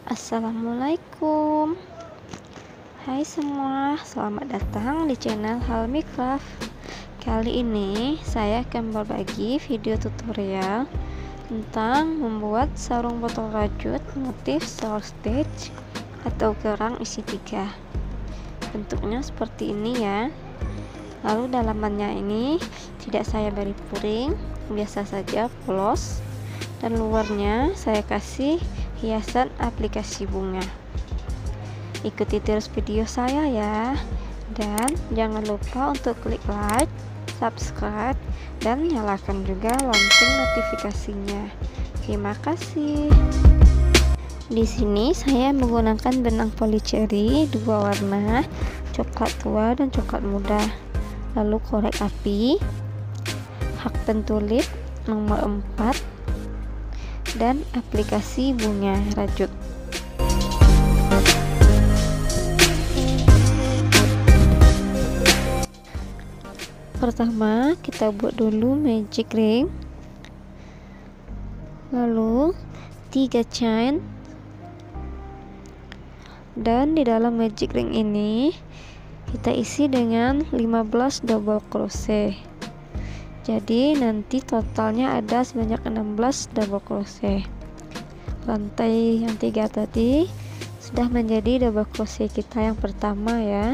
Assalamualaikum. Hai semua, selamat datang di channel Halmi Craft. Kali ini saya akan berbagi video tutorial tentang membuat sarung botol rajut motif soul stitch atau kerang isi 3. Bentuknya seperti ini ya. Lalu dalamannya ini tidak saya beri puring, biasa saja polos, dan luarnya saya kasih hiasan aplikasi bunga. Ikuti terus video saya ya, dan jangan lupa untuk klik like, subscribe, dan nyalakan juga lonceng notifikasinya. Terima kasih. Di sini saya menggunakan benang polycherry 2 warna, coklat tua dan coklat muda. Lalu korek api, hak pentulip nomor 4, dan aplikasi bunga rajut. Pertama kita buat dulu magic ring, lalu 3 chain, dan di dalam magic ring ini kita isi dengan 15 double crochet. Jadi nanti totalnya ada sebanyak 16 double crochet. Rantai yang 3 tadi sudah menjadi double crochet kita yang pertama ya.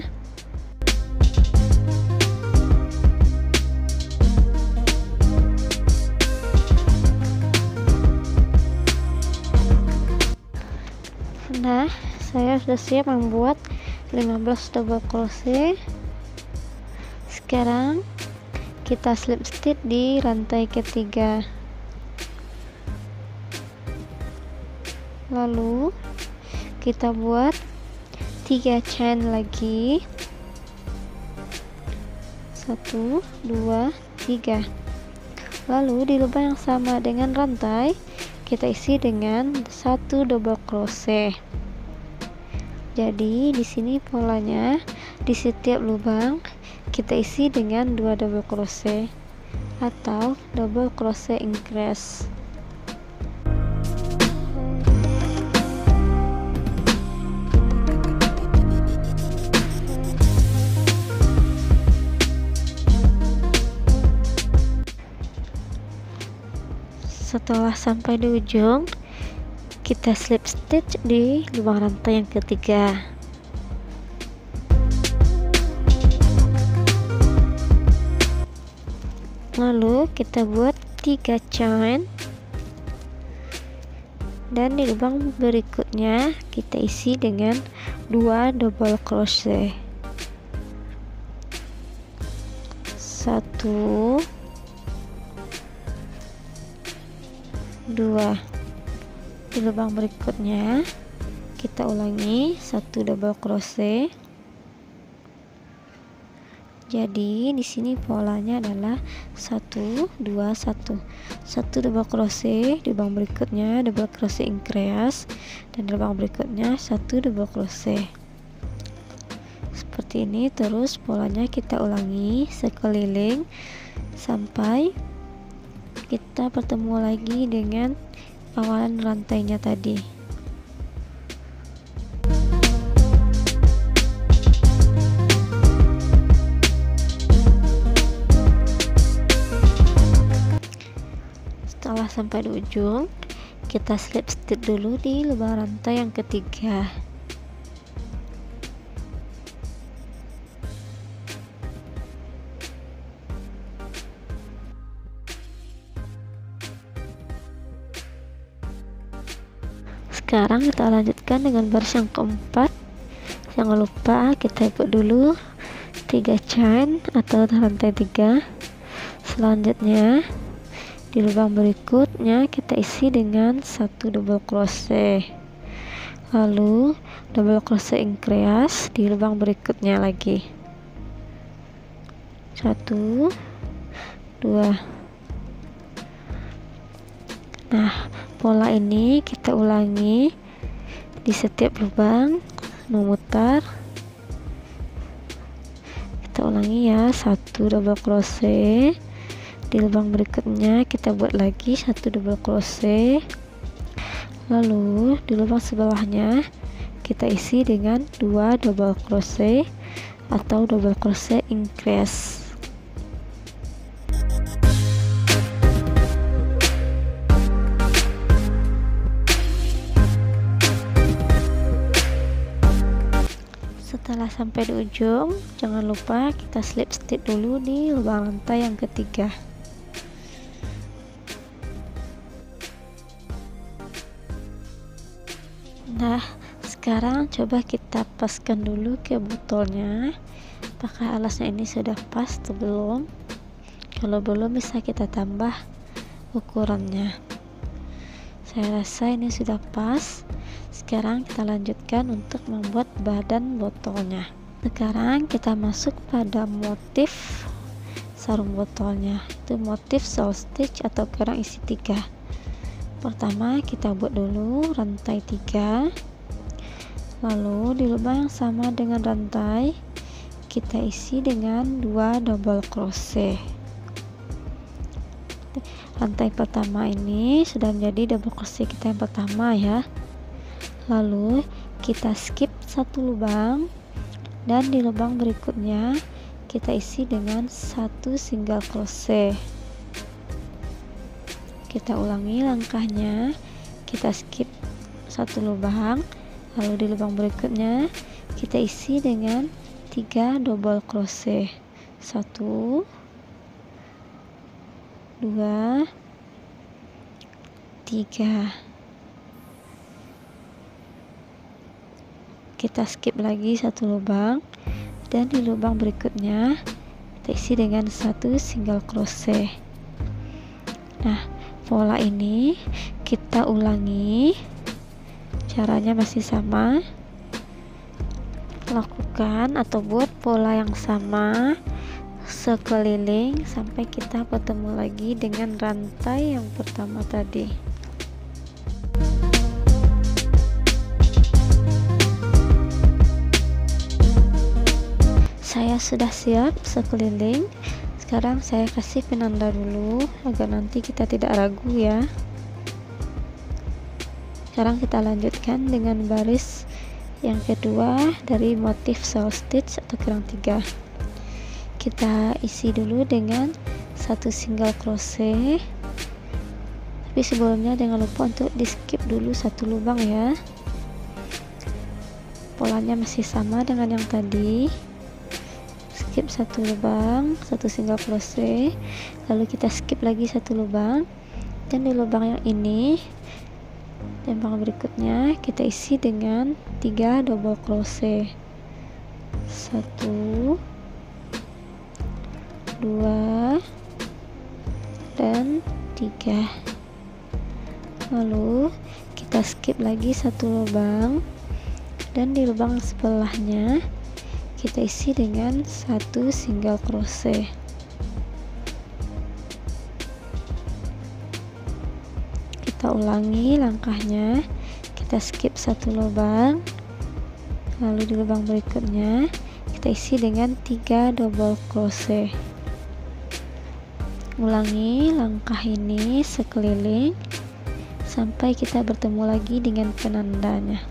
Nah, saya sudah siap membuat 15 double crochet. Sekarang kita slip stitch di rantai ketiga, lalu kita buat 3 chain lagi, 1 2 3. Lalu di lubang yang sama dengan rantai kita isi dengan 1 double crochet. Jadi di sini polanya, di setiap lubang kita isi dengan 2 double crochet atau double crochet increase. Setelah sampai di ujung, kita slip stitch di lubang rantai yang ketiga. Lalu kita buat 3 chain, dan di lubang berikutnya kita isi dengan 2 double crochet. 1 2. Di lubang berikutnya kita ulangi 1 double crochet. Jadi di sini polanya adalah 1 2 1. 1 double crochet, di lubang berikutnya double crochet increase, dan di lubang berikutnya 1 double crochet. Seperti ini terus polanya kita ulangi sekeliling sampai kita bertemu lagi dengan awalan rantainya tadi. Setelah sampai di ujung, kita slip stitch dulu di lubang rantai yang ketiga. Sekarang kita lanjutkan dengan baris yang keempat. Jangan lupa kita ikut dulu 3 chain atau rantai 3. Selanjutnya di lubang berikutnya kita isi dengan 1 double crochet, lalu double crochet increase di lubang berikutnya lagi, 1 2. Nah, pola ini kita ulangi di setiap lubang, memutar. Kita ulangi ya, 1 double crochet. Di lubang berikutnya kita buat lagi 1 double crochet, Lalu di lubang sebelahnya kita isi dengan 2 double crochet atau double crochet increase. Setelah sampai di ujung, jangan lupa kita slip stitch dulu di lubang rantai yang ketiga. Nah, sekarang coba kita paskan dulu ke botolnya, apakah alasnya ini sudah pas atau belum. Kalau belum, bisa kita tambah ukurannya. Saya rasa ini sudah pas. Sekarang kita lanjutkan untuk membuat badan botolnya. Sekarang kita masuk pada motif sarung botolnya, itu motif shawl stitch atau kerang isi 3. Pertama kita buat dulu rantai 3, lalu di lubang yang sama dengan rantai kita isi dengan 2 double crochet. Rantai pertama ini sudah menjadi double crochet kita yang pertama ya. Lalu kita skip satu lubang dan di lubang berikutnya kita isi dengan 1 single crochet. Kita ulangi langkahnya, kita skip satu lubang, lalu di lubang berikutnya kita isi dengan 3 double crochet, 1 2 3. Kita skip lagi satu lubang dan di lubang berikutnya kita isi dengan 1 single crochet. Nah, pola ini kita ulangi, caranya masih sama, lakukan atau buat pola yang sama sekeliling sampai kita bertemu lagi dengan rantai yang pertama tadi. Saya sudah siap sekeliling. Sekarang saya kasih penanda dulu agar nanti kita tidak ragu ya. Sekarang kita lanjutkan dengan baris yang kedua dari motif shawl stitch atau kerang 3. Kita isi dulu dengan 1 single crochet, tapi sebelumnya jangan lupa untuk di skip dulu satu lubang ya. Polanya masih sama dengan yang tadi, skip satu lubang, 1 single crochet, lalu kita skip lagi satu lubang dan di lubang yang ini, lubang berikutnya kita isi dengan 3 double crochet, 1 2 dan 3. Lalu kita skip lagi satu lubang dan di lubang sebelahnya kita isi dengan 1 single crochet. Kita ulangi langkahnya, kita skip satu lubang, lalu di lubang berikutnya kita isi dengan 3 double crochet. Ulangi langkah ini sekeliling sampai kita bertemu lagi dengan penandanya.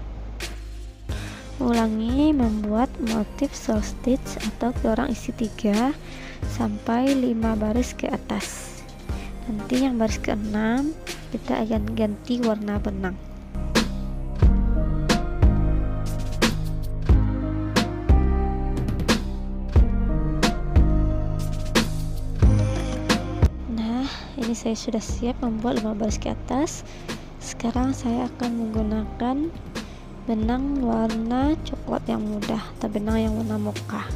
Ulangi membuat motif shawl stitch atau kerang isi 3 sampai 5 baris ke atas. Nanti yang baris ke-6 kita akan ganti warna benang. Nah, ini saya sudah siap membuat 5 baris ke atas. Sekarang saya akan menggunakan benang warna coklat yang mudah atau benang yang warna mocha.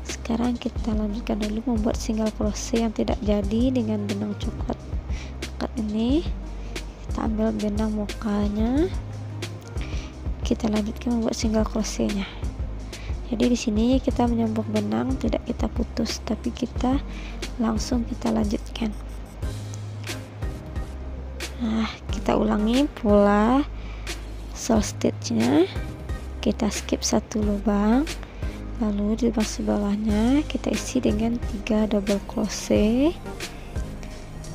Sekarang kita lanjutkan dulu membuat single crochet yang tidak jadi dengan benang coklat ini. Kita ambil benang mochanya, kita lanjutkan membuat single crochetnya. Jadi di sini kita menyambung benang, tidak kita putus, tapi kita langsung kita lanjutkan. Nah, kita ulangi pola shawl stitchnya, kita skip satu lubang, lalu di lubang sebelahnya kita isi dengan 3 double crochet,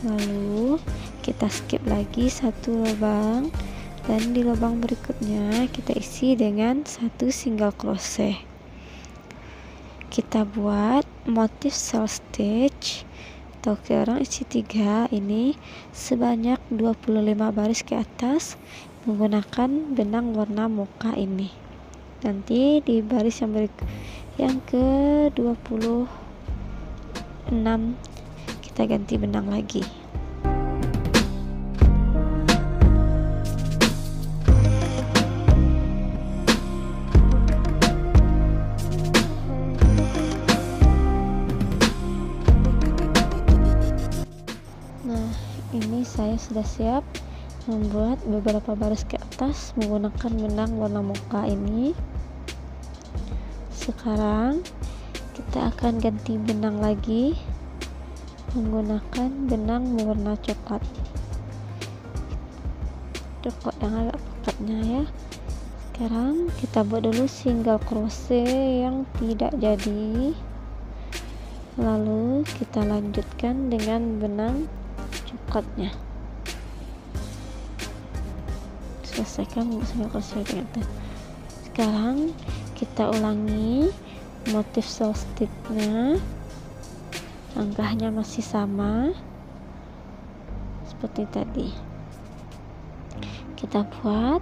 lalu kita skip lagi satu lubang, Dan di lubang berikutnya kita isi dengan 1 single crochet. Kita buat motif shell stitch atau kerang isi 3 ini sebanyak 25 baris ke atas menggunakan benang warna mocha ini. Nanti di baris yang ke 26 kita ganti benang lagi. Nah, ini saya sudah siap membuat beberapa baris ke atas menggunakan benang warna mocha ini. Sekarang kita akan ganti benang lagi menggunakan benang warna coklat yang agak pekatnya ya. Sekarang kita buat dulu single crochet yang tidak jadi, lalu kita lanjutkan dengan benang coklatnya. Selesaikan single crochet dengan itu. Sekarang kita ulangi motif shell stitch-nya, langkahnya masih sama seperti tadi. Kita buat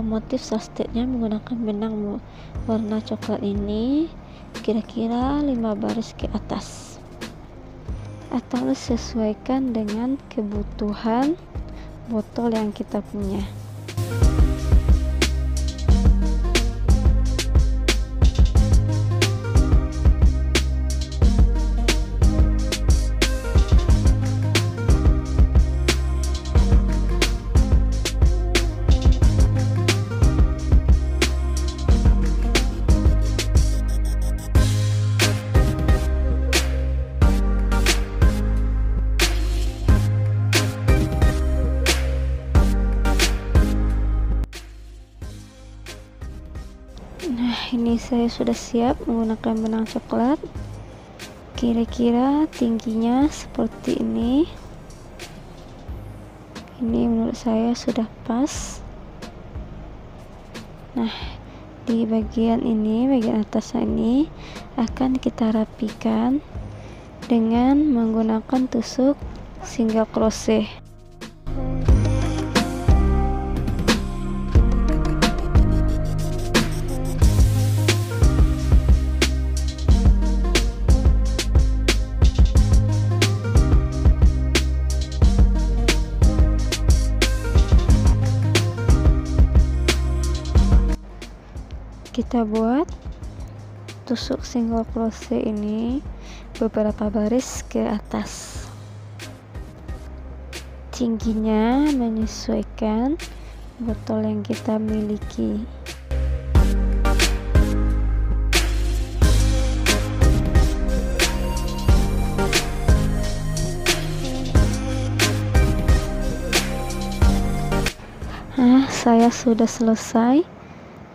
motif shell stitch-nya menggunakan benang warna coklat ini kira-kira 5 baris ke atas, atau sesuaikan dengan kebutuhan botol yang kita punya. Nah, ini saya sudah siap menggunakan benang coklat. Kira-kira tingginya seperti ini. Ini menurut saya sudah pas. Nah, di bagian ini, bagian atasnya ini akan kita rapikan dengan menggunakan tusuk single crochet. Kita buat tusuk single crochet ini beberapa baris ke atas. Tingginya menyesuaikan botol yang kita miliki. Nah, saya sudah selesai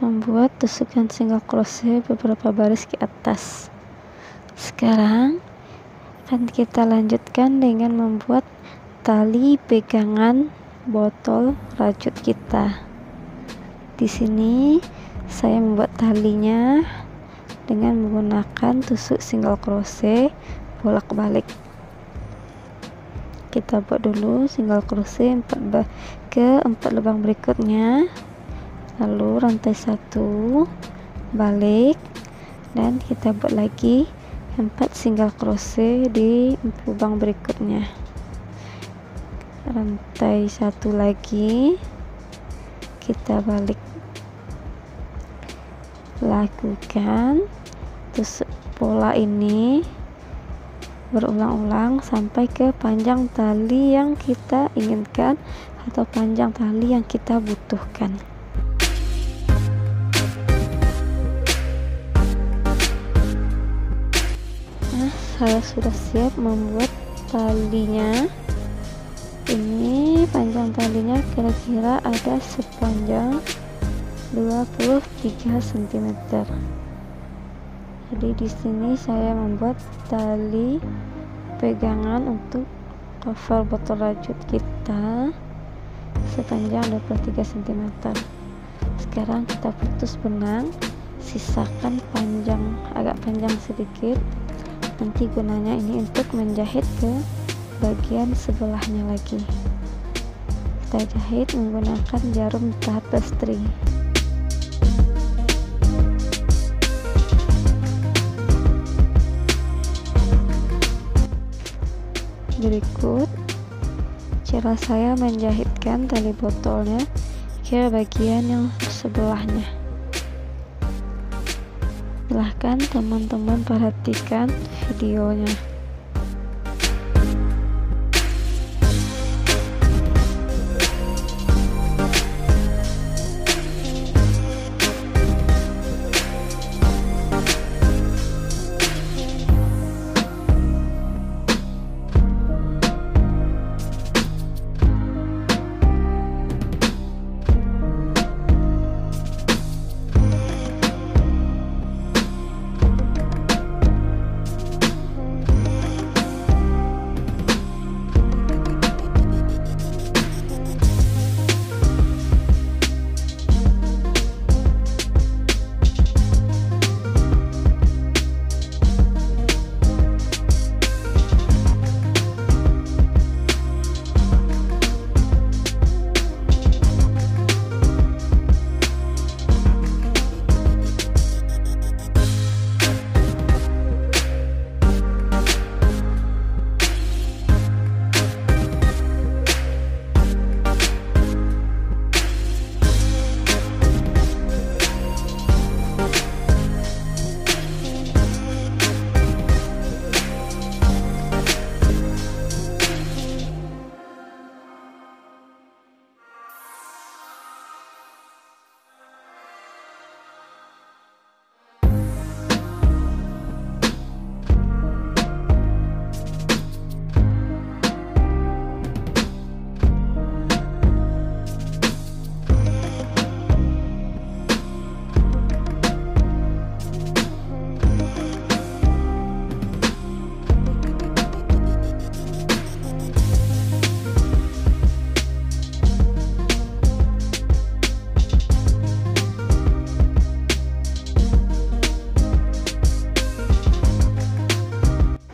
membuat tusukan single crochet beberapa baris ke atas. Sekarang akan kita lanjutkan dengan membuat tali pegangan botol rajut kita. Di sini saya membuat talinya dengan menggunakan tusuk single crochet bolak-balik. Kita buat dulu single crochet 4 lubang berikutnya, lalu rantai 1 balik, dan kita buat lagi 4 single crochet di lubang berikutnya. Rantai 1 lagi, kita balik. Lakukan tusuk pola ini berulang-ulang sampai ke panjang tali yang kita inginkan atau panjang tali yang kita butuhkan. Saya sudah siap membuat talinya. Ini panjang talinya kira-kira ada sepanjang 23 cm. Jadi di sini saya membuat tali pegangan untuk cover botol rajut kita sepanjang 23 cm. Sekarang kita putus benang, sisakan agak panjang sedikit, nanti gunanya ini untuk menjahit ke bagian sebelahnya lagi. Kita jahit menggunakan jarum tahap bastri. Berikut cara saya menjahitkan tali botolnya ke bagian yang sebelahnya. Silahkan teman-teman perhatikan videonya.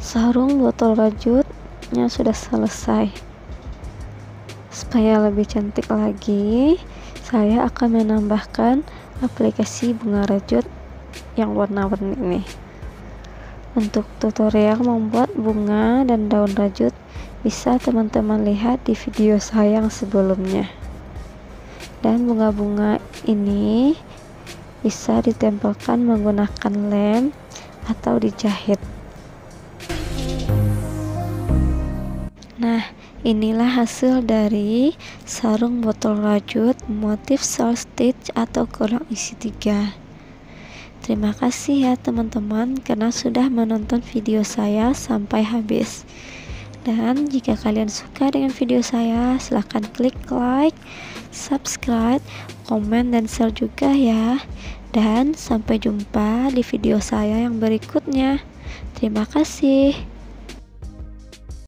Sarung botol rajutnya sudah selesai. Supaya lebih cantik lagi, saya akan menambahkan aplikasi bunga rajut yang warna-warni ini. Untuk tutorial membuat bunga dan daun rajut bisa teman-teman lihat di video saya yang sebelumnya. Dan bunga-bunga ini bisa ditempelkan menggunakan lem atau dijahit. Nah, inilah hasil dari sarung botol rajut motif soul stitch atau kurang isi 3. Terima kasih ya teman-teman karena sudah menonton video saya sampai habis. Dan jika kalian suka dengan video saya, silahkan klik like, subscribe, komen, dan share juga ya. Dan sampai jumpa di video saya yang berikutnya. Terima kasih.